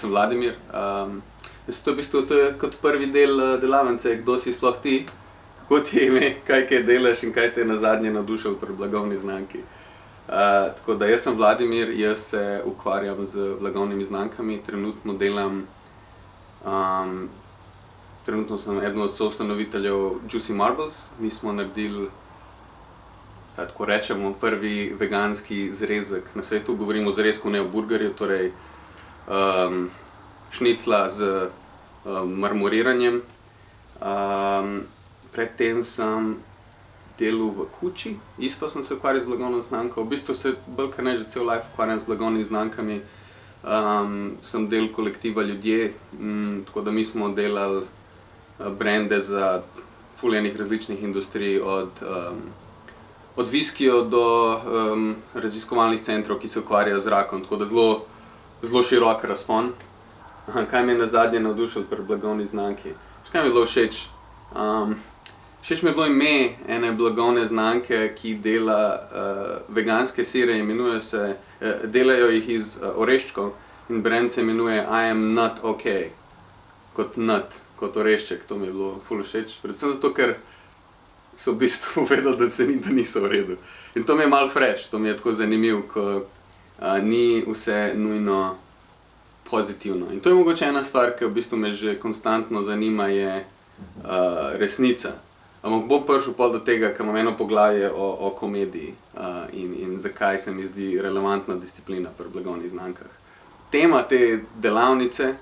sem Vladimir. To je v bistvu kot prvi del delavnice, kdo si sploh ti, kako ti je ime, kaj delaš in kaj te je nazadnje navdušilo pri blagovni znamki. Tako da jaz sem Vladimir, jaz se ukvarjam z blagovnimi znamkami, trenutno sem eden od soustanoviteljev Juicy Marbles. Mi smo naredili, tako rečemo, prvi veganski zrezek na svetu, govorimo o zrezku, ne o burgerju, torej šnicla z marmoriranjem. Predtem sem delal v Kuči, isto sem se ukvarjal z blagovno znamko, v bistvu se bolj kot ne že cel life ukvarjam z blagovnimi znamkami. Sem del kolektiva Ljudje, tako da mi smo delali brande za ful enih različnih industrij, od viskijev do raziskovalnih centrov, ki se ukvarjajo z rakom, tako da zelo širok razpon. Kaj me je nazadnje navdušilo pri blagovni znamki? Kaj mi je bilo všeč? Všeč mi je bilo ime ene blagovne znamke, ki dela veganske sire, delajo jih iz oreščkov in brand se imenuje I am not okay, kot nut, kot orešček, to mi je bilo ful všeč. Predvsem zato, ker so v bistvu vedeli, da niso v redu. In to mi je malo fresh, to mi je tako zanimivo, ko ni vse nujno pozitivno. In to je mogoče ena stvar, ki v bistvu me že konstantno zanima, je resnica. Ampak bom prišel pol do tega, ker imam eno poglavje o komediji in zakaj se mi zdi relevantna disciplina pri blagovnih znamkah. Tema te delavnice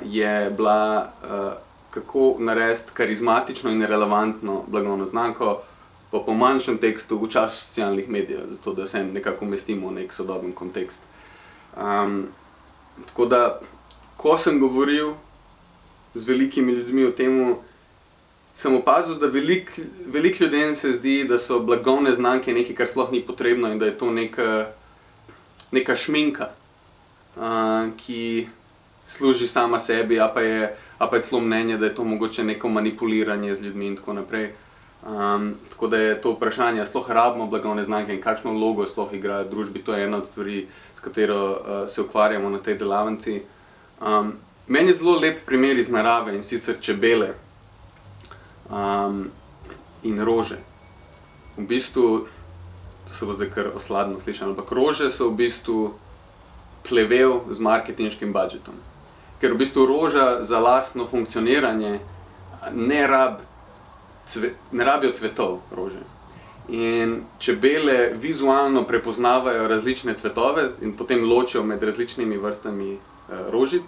je bila, kako narediti karizmatično in relevantno blagovno znamko po manjšem tekstu v času socialnih medijev, zato da se nekako umestimo v nek sodoben kontekst. Tako da, ko sem govoril z velikimi ljudmi o tem, sem opazil, da veliko ljudem se zdi, da so blagovne znamke nekaj, kar sploh ni potrebno in da je to neka šminka, ki služi sama sebi, a pa je celo mnenje, da je to mogoče neko manipuliranje z ljudmi in tako naprej. Tako da je to vprašanje, sploh rabimo blagovne znamke in kakšno vlogo sploh igrajo v družbi, to je ena od stvari, s katero se ukvarjamo na tej delavnici. Meni je zelo lep primer iz narave, in sicer čebele in rože. V bistvu, to se bo zdaj kar osladno slišalo, ampak rože so v bistvu plevel z marketinškim budžetom. Ker v bistvu roža za lastno funkcioniranje ne rabijo cvetov rože. In čebele vizualno prepoznavajo različne cvetove in potem ločijo med različnimi vrstami rožic.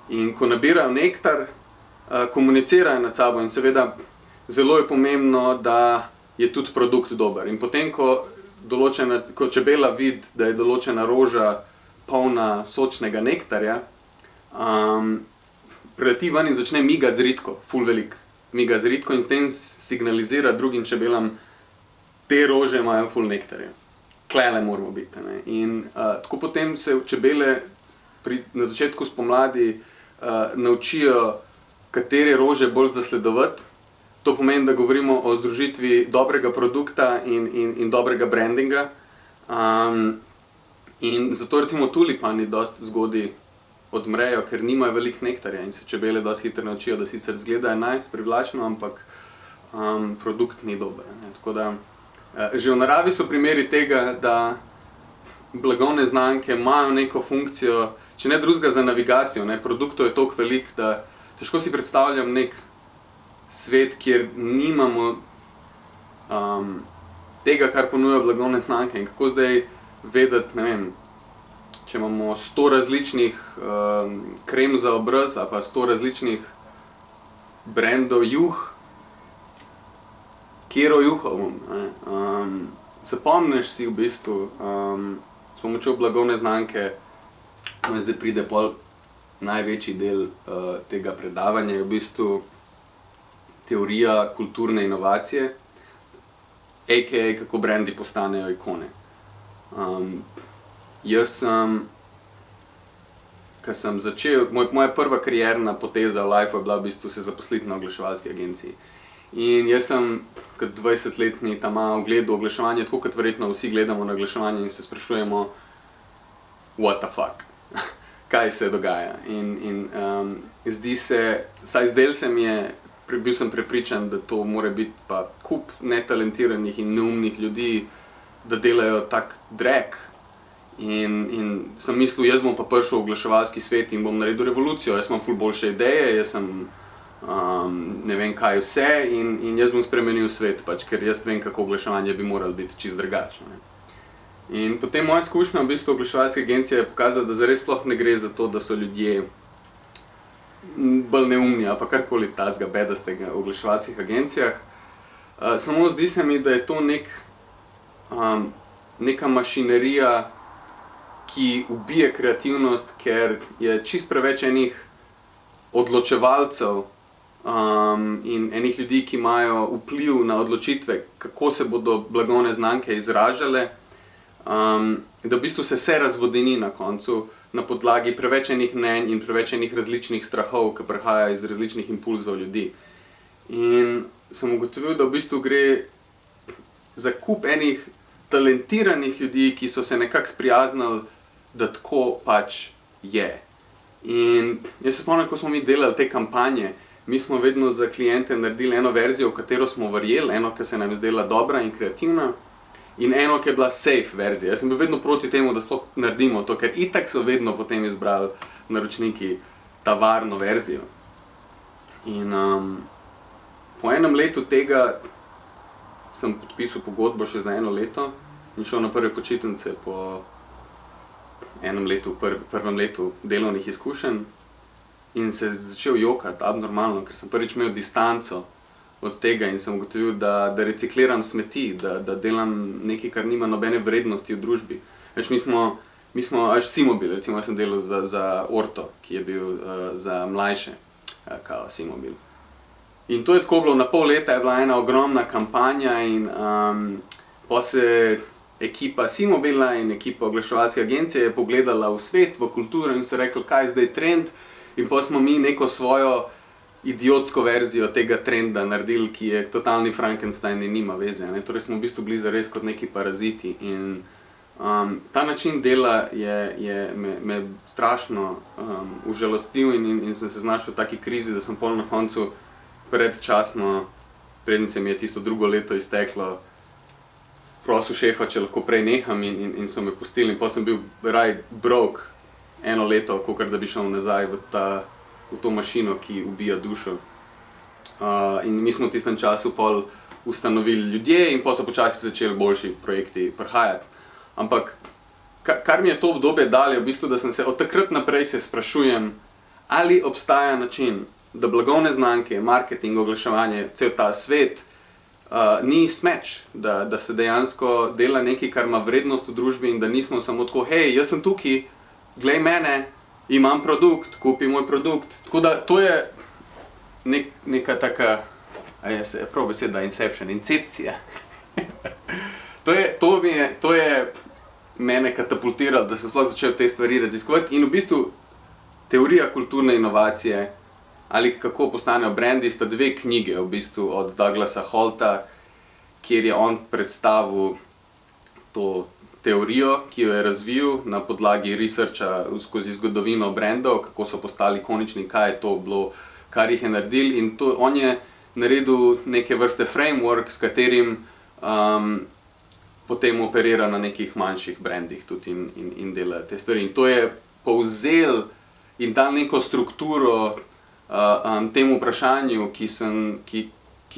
In ko nabirajo nektar, komunicirajo med sabo in seveda zelo je pomembno, da je tudi produkt dober. In potem, ko čebela vidi, da je določena roža polna sočnega nektarja, prileti ven in začne migati z ritko, ful velik. Miga z ritko in s tem signalizira drugim čebelam, te rože imajo ful nektarja. Tlele moramo biti. Ne? In tako potem se čebele na začetku spomladi naučijo, katere rože bolj zasledovati. To pomeni, da govorimo o združitvi dobrega produkta in dobrega brandinga. In zato recimo tulipani dosti zgodaj odmrejo, ker nimajo veliko nektarja in se čebele dosti hitro naučijo, da sicer izgledajo nice, privlačno, ampak produkt ni dober. Ne? Tako da, že v naravi so primeri tega, da blagovne znamke imajo neko funkcijo, če ne drugega za navigacijo, ne? Produktov je toliko veliko, da težko si predstavljam nek svet, kjer nimamo tega, kar ponujajo blagovne znamke. In kako zdaj vedeti, ne vem, če imamo 100 različnih krem za obraz ali pa 100 različnih brandov juh, katero juho bom. Zapomniš si v bistvu s pomočjo blagovne znamke, zdaj pride pol največji del tega predavanja, je v bistvu teorija kulturne inovacije, a.k.a. kako brandi postanejo ikone. Jaz sem, ko sem začel, moja prva karierna poteza v lifeu je bila v bistvu se zaposliti na oglaševalski agenciji. In jaz sem kot 20-letni tam gledal oglaševanje, tako kot verjetno vsi gledamo na oglaševanje in se sprašujemo what the fuck. kaj se dogaja. In zdi se, saj zdel se mi je, bil sem prepričan, da to mora biti pa kup netalentiranih in neumnih ljudi, da delajo tak drag. In sem mislil, jaz bom pa prišel v oglaševalski svet in bom naredil revolucijo, jaz imam ful boljše ideje, jaz sem ne vem kaj vse in jaz bom spremenil svet, pač, ker jaz vem, kako oglaševanje bi moralo biti čisto drugačno. In potem moja izkušnja v bistvu oglaševalske agencije je pokazala, da zares sploh ne gre za to, da so ljudje bolj neumni ali pa karkoli tazga bedastega v oglaševalskih agencijah. Samo zdi se mi, da je to neka mašinerija, ki ubije kreativnost, ker je čist preveč enih odločevalcev in enih ljudi, ki imajo vpliv na odločitve, kako se bodo blagovne znamke izražale, da v bistvu se vse razvodeni na koncu na podlagi preveč enih mnenj in preveč enih različnih strahov, ki prihajajo iz različnih impulzov ljudi. In sem ugotovil, da v bistvu gre za kup enih talentiranih ljudi, ki so se nekako sprijaznili, da tako pač je. In jaz se spomnim, ko smo mi delali te kampanje, mi smo vedno za klijente naredili eno verzijo, v katero smo verjeli, eno, ki se nam je zdela dobra in kreativna, in eno, ki je bila safe verzija. Jaz sem bil vedno proti temu, da sploh naredimo to, ker itak so vedno potem izbrali naročniki ta varno verzijo. In po enem letu tega sem podpisal pogodbo še za 1 leto in šel na prve počitnice po enem letu, prvem letu delovnih izkušenj in se začel jokati abnormalno, ker sem prvič imel distanco od tega in sem ugotovil, da recikliram smeti, da delam nekaj, kar nima nobene vrednosti v družbi. Več mi smo až Simobil, recimo sem delal za Orto, ki je bil za mlajše, kao Simobil. In to je tako bilo, na pol leta je bila ena ogromna kampanja in pa se ekipa Simobila in ekipa oglaševalske agencije je pogledala v svet, v kulturo in so rekli, kaj je zdaj trend, in pa smo mi neko svojo idiotsko verzijo tega trenda naredili, ki je totalni Frankenstein in nima veze. Torej smo v bistvu bili zares kot neki paraziti in ta način dela je me strašno užalostil in sem se znašel v taki krizi, da sem pol na koncu predčasno, preden se mi je tisto drugo leto izteklo, prosil šefa, če lahko prej neham in so me pustili in potem sem bil raj broke 1 leto, kakor da bi šel nazaj v to mašino, ki ubija dušo. In mi smo v tistem času pol ustanovili ljudje in potem so počasi začeli boljši projekti prihajati. Ampak kar mi je to obdobje dalo, je v bistvu, da sem se od takrat naprej se sprašujem, ali obstaja način, da blagovne znamke, marketing, oglaševanje, cel ta svet ni smeč, da se dejansko dela nekaj, kar ima vrednost v družbi in da nismo samo tako, hej, jaz sem tukaj, glej mene, imam produkt, kupi moj produkt. Tako da to je neka taka, prav beseda, inception, incepcija. To je mene katapultiralo, da sem sploh začel te stvari raziskovati in v bistvu teorija kulturne inovacije ali kako postanejo brendi sta 2 knjige v bistvu od Douglasa Holta, kjer je on predstavil to teorijo, ki jo je razvil na podlagi researcha skozi zgodovino brendov, kako so postali ikonični, kaj je to bilo, kar jih je naredil in to, on je naredil neke vrste framework, s katerim potem operira na nekih manjših brendih tudi in dela te stvari. In to je povzel in dal neko strukturo temu vprašanju, ki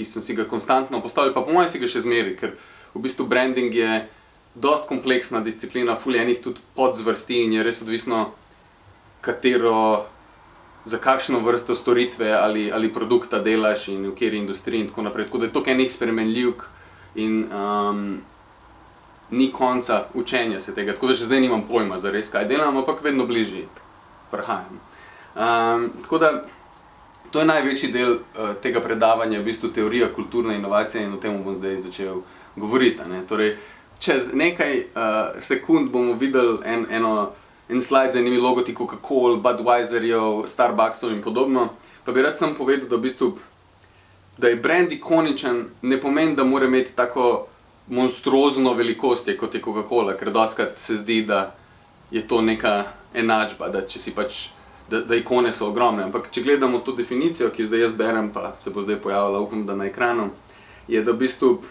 sem si ga konstantno postavil, pa po mojem si ga še zmeri, ker v bistvu branding je dost kompleksna disciplina, ful je enih tudi podzvrsti in je res odvisno, za kakšno vrsto storitve ali produkta delaš in v kateri industriji in tako naprej. Tako da je toliko enih spremenljivk in ni konca učenja se tega, tako da še zdaj nimam pojma za res kaj delam, ampak vedno bližje prihajam. Tako da to je največji del tega predavanja, v bistvu teorija kulturne inovacije in o tem bom zdaj začel govoriti. Torej, čez nekaj sekund bomo videli en slajd z enimi logoti Coca-Cola, Budweiserjev, Starbucksov in podobno, pa bi rad sem povedal, da v bistvu, da je brand ikoničen, ne pomeni, da mora imeti tako monstruozno velikost, kot je Coca-Cola, ker dostikrat se zdi, da je to neka enačba, da če si pač, da ikone so ogromne. Ampak če gledamo to definicijo, ki zdaj jaz berem, pa se bo zdaj pojavila, upam, da na ekranu, je da v bistvu,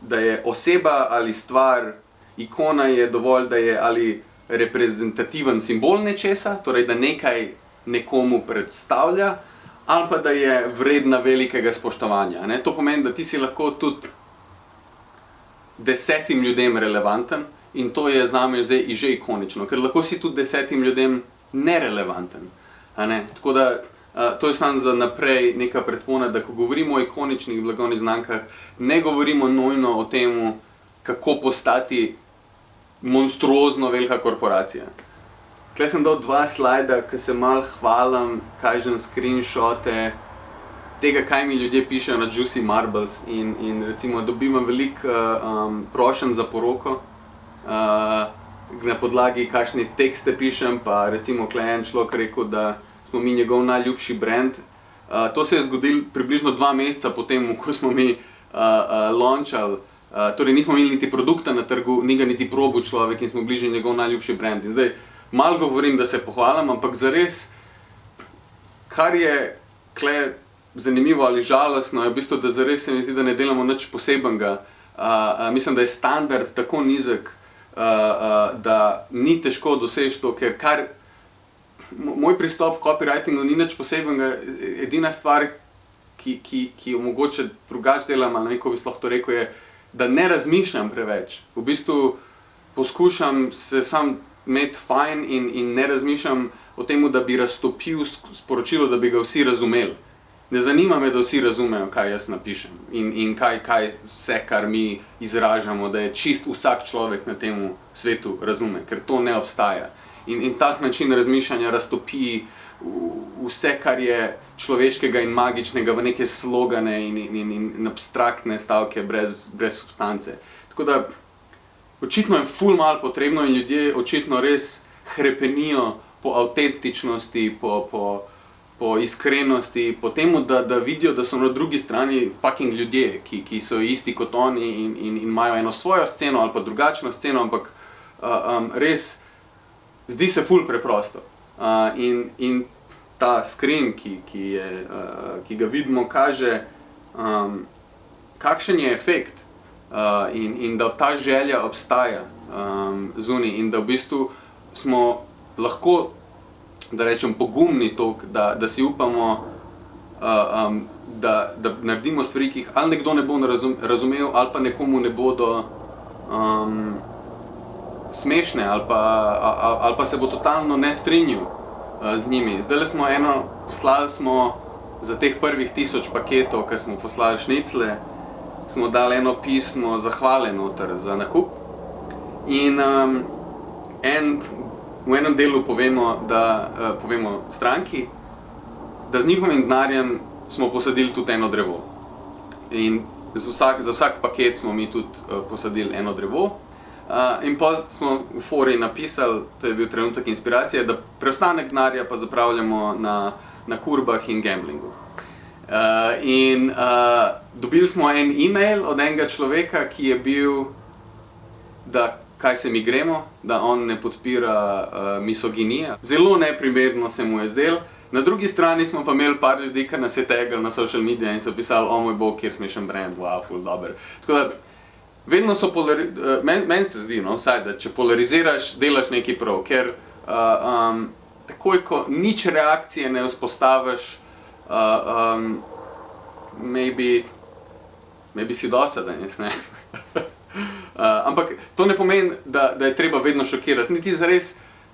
da je oseba ali stvar, ikona je dovolj, da je ali reprezentativen simbol nečesa, torej da nekaj nekomu predstavlja, ali pa da je vredna velikega spoštovanja. Ne? To pomeni, da ti si lahko tudi 10 ljudem relevanten in to je zame zdaj že ikonično, ker lahko si tudi 10 ljudem nerelevanten. Ne? Tako da to je samo za naprej neka predpona, da ko govorimo o ikoničnih blagovnih znamkah, ne govorimo nujno o tem, kako postati monstruozno velika korporacija. Tukaj sem dal 2 slajda, ki se malo hvalim, kažem screenshote tega, kaj mi ljudje pišejo na Juicy Marbles in recimo dobivam veliko prošenj za poroko, na podlagi kakšne tekste pišem, pa recimo klient človek rekel, da smo mi njegov najljubši brand. To se je zgodilo približno 2 meseca po tem, ko smo mi launchali. Torej nismo imeli niti produkta na trgu, ni ga niti probil človek in smo bili njegov najljubši brand. In zdaj, malo govorim, da se pohvalim, ampak zares, kar je tukaj zanimivo ali žalostno, je v bistvu, da zares se mi zdi, da ne delamo nič posebenega. Mislim, da je standard tako nizek, da ni težko doseči to, ker moj pristop v copywritingu ni nič posebenega. Edina stvar, ki omogoča drugače delam, ali ne vem, ko bi sploh to rekel, je, da ne razmišljam preveč. V bistvu poskušam se sam imeti fajn in ne razmišljam o tem, da bi raztopil sporočilo, da bi ga vsi razumeli. Ne zanima me, da vsi razumejo, kaj jaz napišem in kaj vse, kar mi izražamo, da je čist vsak človek na tem svetu razume, ker to ne obstaja. In tak način razmišljanja raztopi vse, kar je človeškega in magičnega v neke slogane in abstraktne stavke brez substance. Tako da, očitno je ful malo potrebno in ljudje očitno res hrepenijo po avtentičnosti, po iskrenosti, po temu, da vidijo, da so na drugi strani fucking ljudje, ki so isti kot oni in imajo eno svojo sceno ali pa drugačno sceno, ampak res zdi se ful preprosto. In ta screen, ki ga vidimo, kaže, kakšen je efekt in da ta želja obstaja zunaj in da v bistvu smo lahko, da rečem, pogumni toliko, da si upamo, da naredimo stvari, ki jih ali nekdo ne bo razumel, ali pa nekomu ne bodo smešne, ali pa se bo totalno ne strinjal z njimi. Zdajle smo poslali smo za teh prvih 1000 paketov, ko smo poslali šnicle, smo dali eno pismo zahvale noter za nakup in v enem delu povemo stranki, da z njihovim denarjem smo posadili tudi eno drevo. In za vsak paket smo mi tudi posadili eno drevo. In potem smo v fori napisali, to je bil trenutek inspiracije, da preostanek denarja pa zapravljamo na kurbah in gamblingu. In dobili smo en e-mail od enega človeka, ki je bil, da kaj se mi gremo, da on ne podpira misoginije. Zelo neprimerno se mu je zdelo. Na drugi strani smo pa imeli par ljudi, ki nas je tagali na social media in so pisali, o moj bog, kjer smešen brand, wow, ful dober. Tako da, vedno so meni se zdi, no, vsaj, da če polariziraš, delaš nekaj prav, ker takoj, ko nič reakcije ne vzpostaviš, maybe si dosaden, jaz ne. Ampak to ne pomeni, da je treba vedno šokirati, niti zares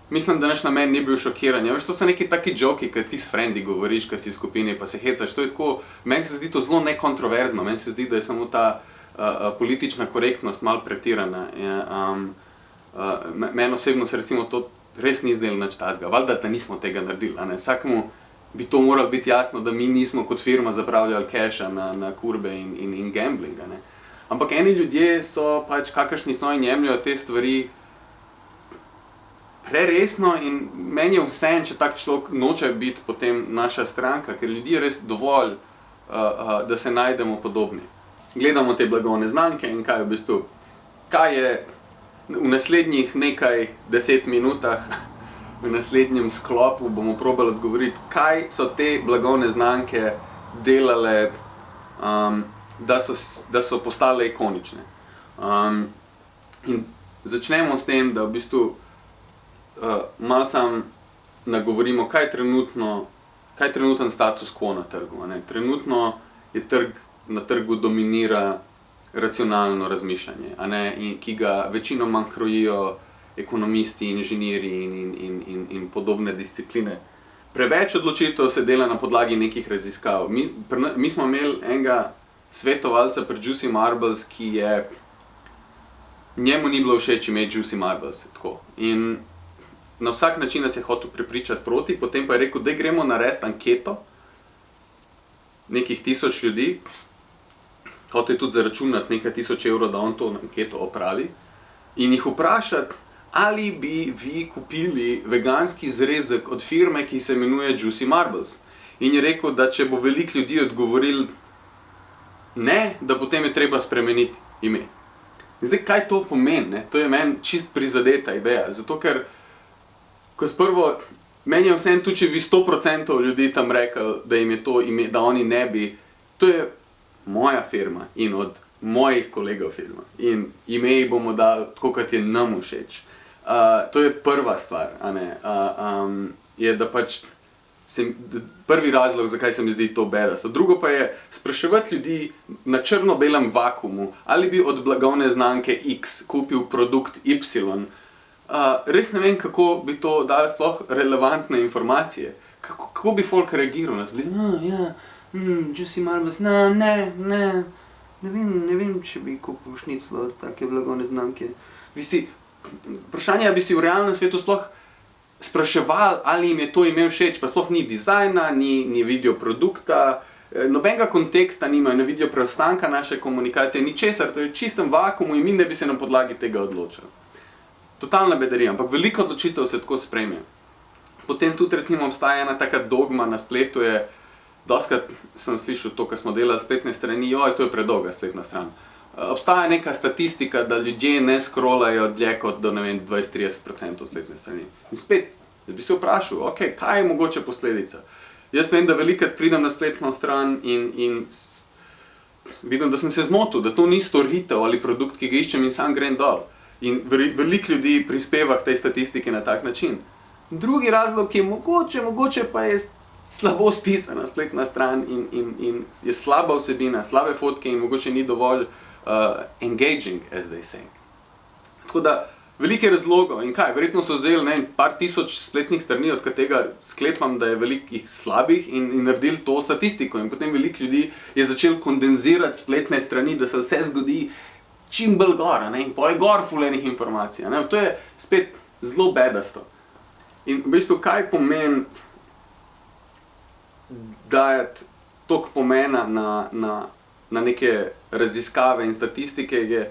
mislim, da naš namen ni bil šokiranje. Veš, to so neki taki joki, ki ti s frendi govoriš, ki si v skupini pa se hecaš, to je tako, meni se zdi to zelo nekontroverzno, meni se zdi, da je samo ta politična korektnost malo pretirana. Meni osebno se recimo to res ni zdelo nič takega, valjda, da nismo tega naredili, a ne, vsakemu bi to moralo biti jasno, da mi nismo kot firma zapravljali keša na kurbe in gambling, a ne. Ampak eni ljudje so pač kakršni so in jemljajo te stvari preresno in meni je vseeno, če tak človek noče biti potem naša stranka, ker ljudi je res dovolj, da se najdemo podobni. Gledamo te blagovne znamke in kaj je v bistvu, kaj je v naslednjih nekaj 10 minutah, v naslednjem sklopu bomo probali odgovoriti, kaj so te blagovne znamke delale, da so postale ikonične. In začnemo s tem, da v bistvu malo sam nagovorimo, kaj je trenuten status quo na trgu. Trenutno je na trgu dominira racionalno razmišljanje, in ki ga večinoma krojijo ekonomisti, inženirji in podobne discipline. Preveč odločitev se dela na podlagi nekih raziskav. Mi smo imeli enega svetovalca pri Juicy Marbles, ki njemu ni bilo všeč imeti Juicy Marbles. Tako. In na vsak način nas je hotel prepričati proti, potem pa je rekel, da gremo narediti anketo nekih 1000 ljudi. Hotel je tudi zaračunati nekaj 1000 evrov, da on to anketo opravi. In jih vprašati, ali bi vi kupili veganski zrezek od firme, ki se imenuje Juicy Marbles. In je rekel, da če bo veliko ljudi odgovoril ne, da potem je treba spremeniti ime. Zdaj, kaj to pomeni? To je meni čist prizadeta ideja. Zato, ker kot prvo, meni je vseeno tudi, če bi 100% ljudi tam rekel, da jim je to ime, da oni ne bi. To je moja firma in od mojih kolegov firma. In ime jih bomo dali tako, kot je nam všeč. To je prva stvar, je, da pač prvi razlog, zakaj se mi zdi to bedasto. Drugo pa je spraševati ljudi na črno-belem vakuumu, ali bi od blagovne znamke X kupil produkt Y. Res ne vem, kako bi to dali sploh relevantne informacije. Kako bi folk reagiral? Juicy Marbles, ne vem, če bi kupil šniclo od take blagovne znamke. Vprašanje je, bi si v realnem svetu sploh spraševali, ali jim je to ime všeč, pa sploh ni dizajna, ni video produkta, nobenega konteksta nimajo, ne vidijo preostanka naše komunikacije, ničesar, to je čistem vakuumu in mi ne bi se na podlagi tega odločili. Totalna bedarija, ampak veliko odločitev se tako sprejme. Potem tudi recimo obstaja ena taka dogma na spletu, dostikrat sem slišal to, ko smo delali spletne strani, to je predolga spletna stran. Obstaja neka statistika, da ljudje ne scrollajo dlje kot do 20-30% spletne strani. In spet, da bi se vprašal, kaj je mogoče posledica? Jaz vem, da velikokrat pridem na spletno stran in vidim, da sem se zmotil, da to ni storitev ali produkt, ki ga iščem in sam grem dol. In veliko ljudi prispeva k tej statistiki na tak način. Drugi razlog je mogoče pa je slabo spisana spletna stran in je slaba vsebina, slabe fotke in mogoče ni dovolj engaging, as they say. Tako da, veliko razlogov in kaj, verjetno so vzeli par tisoč spletnih strani, od katerega sklepam, da je velikih slabih in naredili to statistiko. In potem veliko ljudi je začel kondenzirati spletne strani, da se vse zgodi čim bolj gor, in pol je gor fulejnih informacij. To je spet zelo bedasto. In v bistvu, kaj pomeni dajati toliko pomena na neke raziskave in statistike,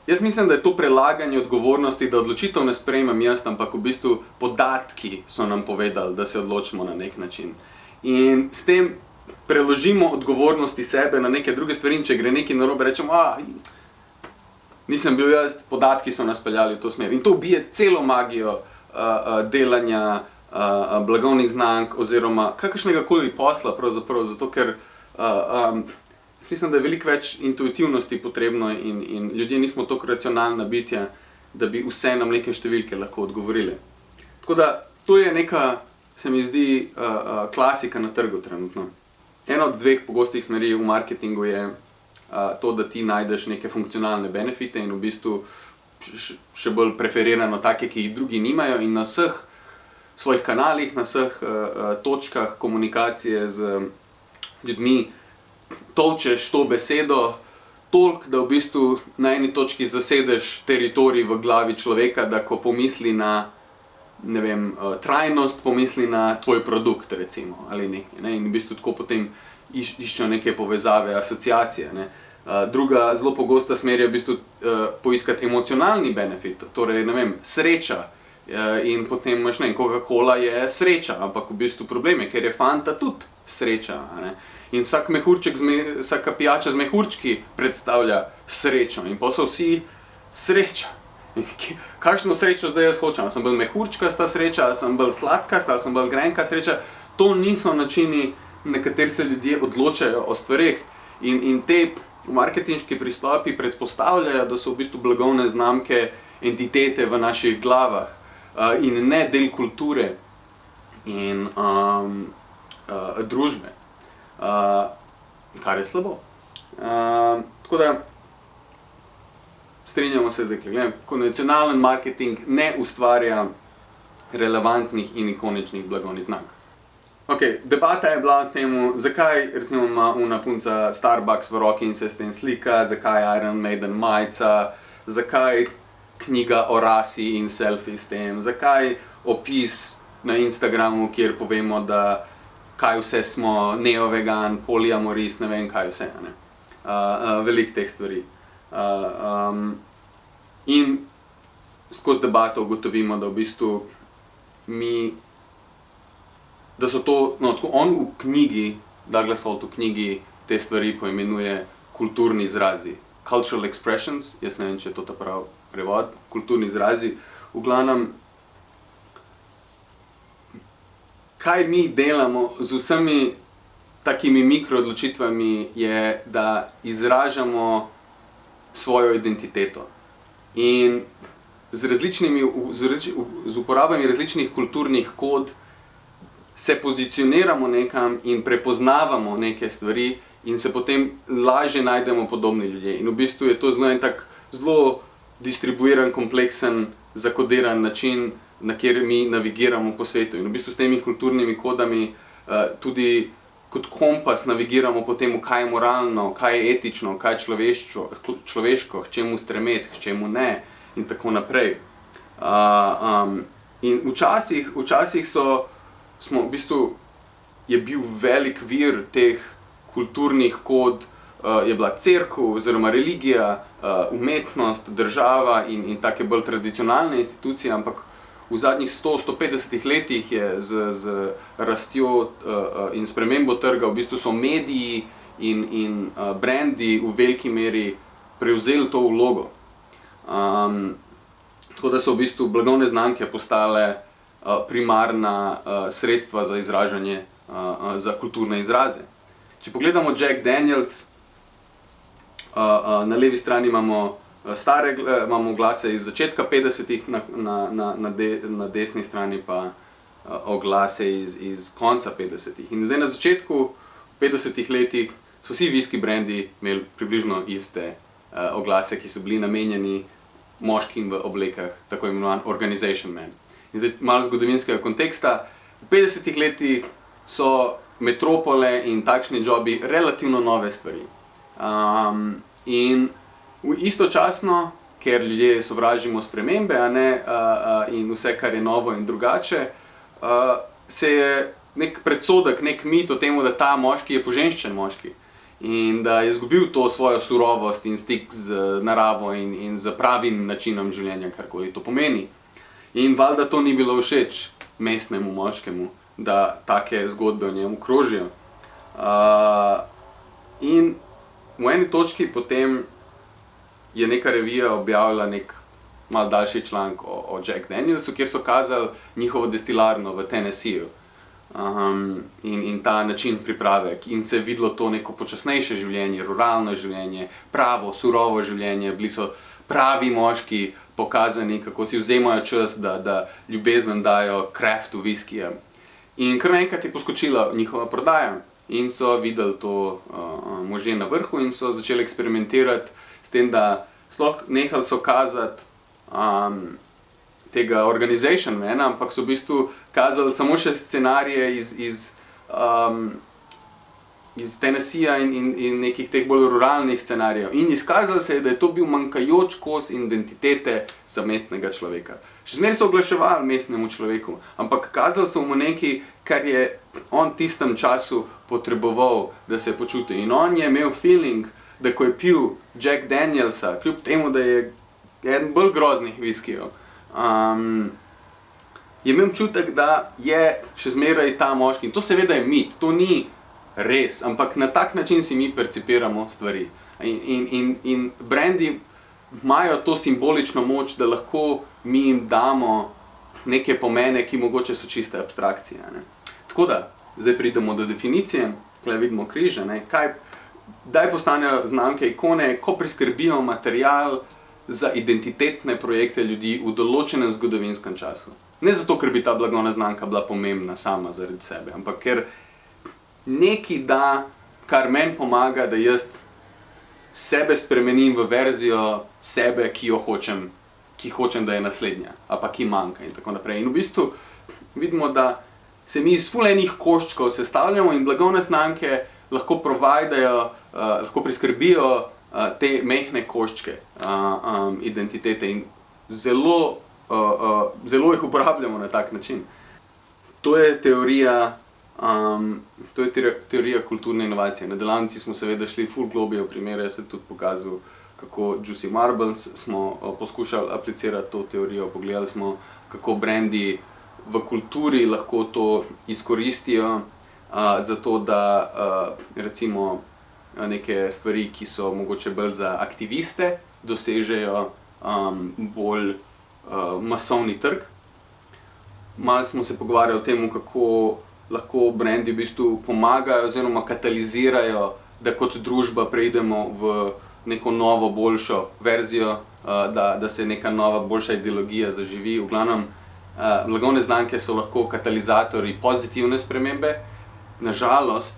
jaz mislim, da je to prelaganje odgovornosti, da odločitev ne sprejmem jaz, ampak v bistvu podatki so nam povedali, da se odločimo na nek način. In s tem preložimo odgovornosti sebe na neke druge stvari, če gre nekaj narobe, rečemo, nisem bil jaz, podatki so nas peljali v to smer. In to ubije celo magijo delanja blagovnih znamk oziroma kakršnega koli posla pravzaprav, zato ker mislim, da je veliko več intuitivnosti potrebno in ljudje nismo toliko racionalna bitja, da bi vse nam neke številke lahko odgovorili. Tako da, to je neka, se mi zdi, klasika na trgu trenutno. Ena od dveh pogostih smeri v marketingu je to, da ti najdeš neke funkcionalne benefite in v bistvu še bolj preferirano take, ki jih drugi nimajo in na vseh svojih kanalih, na vseh točkah komunikacije z ljudmi tolčeš to besedo toliko, da v bistvu na eni točki zasedeš teritorij v glavi človeka, da ko pomisli na, ne vem, trajnost, pomisli na tvoj produkt, recimo, ali nekaj. In v bistvu tako potem iščejo neke povezave, asociacije. Druga zelo pogosta smer je v bistvu poiskati emocionalni benefit, torej, ne vem, sreča. In potem imaš, ne vem, Coca-Cola je sreča, ampak v bistvu problem je, ker je Fanta tudi sreča. In vsaka pijača z mehurčki predstavlja srečo in pa so vsi sreča. Kakšno srečo zdaj jaz hočem? Sem bolj mehurčkasta sreča, sem bolj sladkasta, sem bolj grenka sreča. To niso načini, na kateri se ljudje odločajo o stvareh. In te marketinški pristopi predpostavljajo, da so v bistvu blagovne znamke entitete v naših glavah in ne del kulture in družbe, kar je slabo. Tako da strinjamo se, da konvencionalen marketing ne ustvarja relevantnih in ikoničnih blagovnih znamk. Debata je bila o tem, zakaj recimo ima una punca Starbucks v roki in se s tem slika, zakaj Iron Maiden majica, zakaj knjiga o rasi in selfie s tem, zakaj opis na Instagramu, kjer povemo, da kaj vse smo, neo-vegan, poliamorist, ne vem kaj vse, ne. Veliko teh stvari. In skozi debato ugotovimo, da v bistvu da so to, tako on v knjigi, Douglas Holt v knjigi te stvari poimenuje kulturni izrazi. Cultural expressions, jaz ne vem, če je to ta pravi prevod, kulturni izrazi. V glavnem, kaj mi delamo z vsemi takimi mikroodločitvami je, da izražamo svojo identiteto. In z uporabami različnih kulturnih kod se pozicioniramo nekam in prepoznavamo neke stvari in se potem lažje najdemo podobni ljudje. In v bistvu je to zelo distribuiran, kompleksen, zakodiran način, na kjer mi navigiramo po svetu. In v bistvu s temi kulturnimi kodami tudi kot kompas navigiramo po tem, kaj je moralno, kaj je etično, kaj je človeško, k čemu stremeti, k čemu ne in tako naprej. In včasih smo v bistvu je bil velik vir teh kulturnih kod, je bila cerkev oziroma religija, umetnost, država in take bolj tradicionalne institucije, ampak v zadnjih 100-150 letih je z rastjo in spremembo trga v bistvu so mediji in brendi v veliki meri prevzeli to vlogo. Tako da so v bistvu blagovne znamke postale primarna sredstva za izražanje, za kulturne izraze. Če pogledamo Jack Daniels, na levi strani imamo oglase iz začetka 50-ih, na desni strani pa oglase iz konca 50-ih. In zdaj na začetku 50-ih letih so vsi whisky brendi imeli približno iste oglase, ki so bili namenjeni moškim v oblekah, tako imenovan organization man. In zdaj malo zgodovinskega konteksta. V 50-ih letih so metropole in takšni jobi relativno nove stvari. In istočasno, ker ljudje sovražimo spremembe, in vse, kar je novo in drugače, se je nek predsodek, nek mit o tem, da ta moški je poženščen moški. In da je izgubil to svojo surovost in stik z naravo in z pravim načinom življenja, karkoli to pomeni. In valjda to ni bilo všeč mestnemu moškemu, da take zgodbe o njem krožijo. In v eni točki potem je neka revija objavila nek malo daljši članek o Jack Danielsu, kjer so kazali njihovo destilarno v Tennesseeju. In ta način priprave. In se je videlo to neko počasnejše življenje, ruralno življenje, pravo, surovo življenje, bili so pravi moški pokazani, kako si vzemajo čas, da ljubezen dajo craftu viskija. In kar naenkrat je poskočila njihova prodaja in so videli to možje na vrhu in so začeli eksperimentirati s tem, da sploh nehali so kazati tega organization mana, ampak so v bistvu kazali samo še scenarije iz Tennesseeja in nekih teh bolj ruralnih scenarijev. In izkazalo se je, da je to bil manjkajoč kos identitete za mestnega človeka. Še zmeraj so oglaševali mestnemu človeku, ampak kazali so mu nekaj, kar je on v tistem času potreboval, da se počuti. In on je imel feeling, da ko je pil Jack Danielsa, kljub temu, da je eden bolj groznih viskijev, je imel občutek, da je še zmeraj ta moški. In to seveda je mit, to ni res, ampak na tak način si mi percipiramo stvari. In brendi imajo to simbolično moč, da lahko mi jim damo neke pomene, ki mogoče so čiste abstrakcije, ne. Tako da, zdaj pridemo do definicije, tukaj vidimo križe, ne, kdaj postanejo znamke ikone, ko priskrbijo material za identitetne projekte ljudi v določenem zgodovinskem času. Ne zato, ker bi ta blagovna znamka bila pomembna sama zaradi sebe, ampak ker nekaj da, kar meni pomaga, da jaz sebe spremenim v verzijo sebe, ki hočem, da je naslednja, ali pa ki manjka in tako naprej. In v bistvu vidimo, da se mi iz ful enih koščkov sestavljamo in blagovne znamke lahko provajdajo, lahko priskrbijo te mehne koščke identitete in zelo jih uporabljamo na tak način. To je teorija kulturne inovacije. Na delavnici smo seveda šli ful globje v primere, jaz sem tudi pokazal, kako Juicy Marbles smo poskušali aplicirati to teorijo, pogledali smo, kako brendi v kulturi lahko to izkoristijo, zato da recimo neke stvari, ki so mogoče bolj za aktiviste, dosežejo bolj masovni trg. Malo smo se pogovarjali o tem, kako lahko brendi v bistvu pomagajo oziroma katalizirajo, da kot družba preidemo v neko novo, boljšo verzijo, da se neka nova, boljša ideologija zaživi. V glavnem, blagovne znamke so lahko katalizatorji pozitivne spremembe. Na žalost,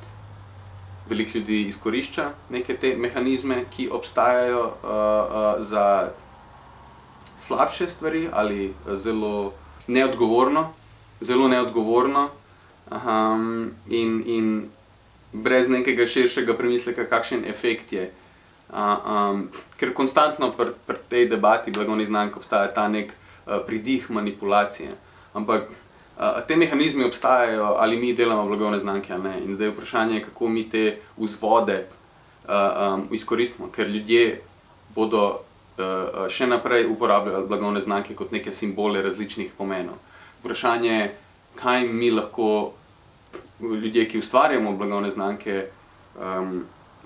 veliko ljudi izkorišča neke te mehanizme, ki obstajajo za slabše stvari ali zelo neodgovorno. In brez nekega širšega premisleka, kakšen efekt je. Ker konstantno pri tej debati blagovnih znamk obstaja ta nek pridih manipulacije. Ampak te mehanizmi obstajajo, ali mi delamo blagovne znamke ali ne. In zdaj vprašanje je, kako mi te vzvode izkoristimo, ker ljudje bodo še naprej uporabljali blagovne znamke kot neke simbole različnih pomenov. Vprašanje je, kaj mi lahko, ljudje, ki ustvarjamo blagovne znamke,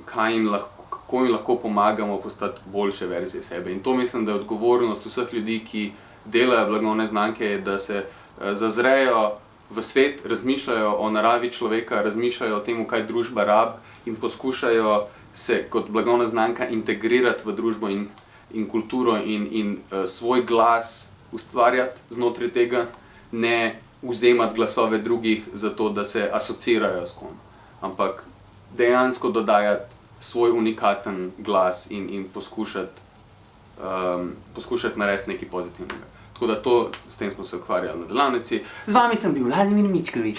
kako jim lahko pomagamo postati boljše verzije sebe. In to mislim, da je odgovornost vseh ljudi, ki delajo blagovne znamke, da se zazrejo v svet, razmišljajo o naravi človeka, razmišljajo o tem, kaj družba rabi in poskušajo se kot blagovna znamka integrirati v družbo in kulturo in svoj glas ustvarjati znotraj tega, ne vzemati glasove drugih zato, da se asociirajo s kom, ampak dejansko dodajati svoj unikaten glas in poskušati narediti nekaj pozitivnega. Tako da s tem smo se ukvarjali na delavnici. Z vami sem bil Vladimir Mičkovič.